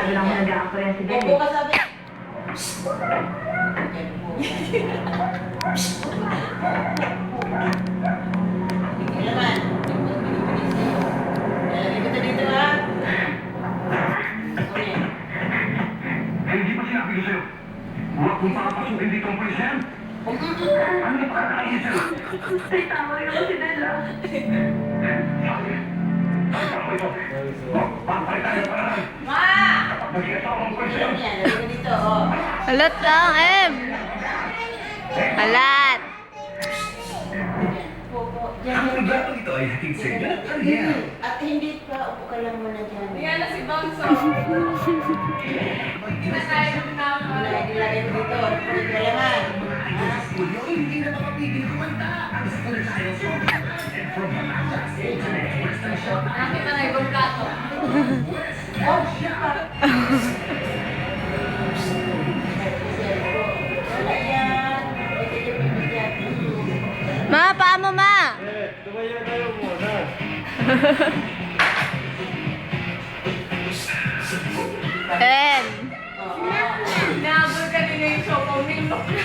lang mo nag-a-actor yan si Ben. Opo ka sabi. Hindi naman. Lalagay ko dito ha. Okay. Hindi pa sinabi ko sa'yo. Huwag kong pakapasukin dito ang pulis na yan. Ano na pakakainin sa'yo? Ay, tama rin ako si Bella. Sabi, ay ako ito. Papalitan niyo para lang. Ma! Kapag nag-iasawa ang pulis na Yan, yan. lalagay ko dito. Oh. Halat lang, Em. Halat. Opo. Ang regalo nito ay hatid sa inyo. Ariel. At hindi pa, upo ka lang muna dyan. Yan na si Bonso. Kinakain na ako. Ilagay ko dito. Pulit ka laman. Studio, hindi na makapigil kumanta. Ang school tayo so and from Batangas, it's an express na siya. Nakita na ibang plato. Oh, shit pa. Wala yan. Ito yung bibigyan. Ma, paa mo, ma. Tumayo tayo muna. En. Oo. Naabot ka nila yung show, pamilok na.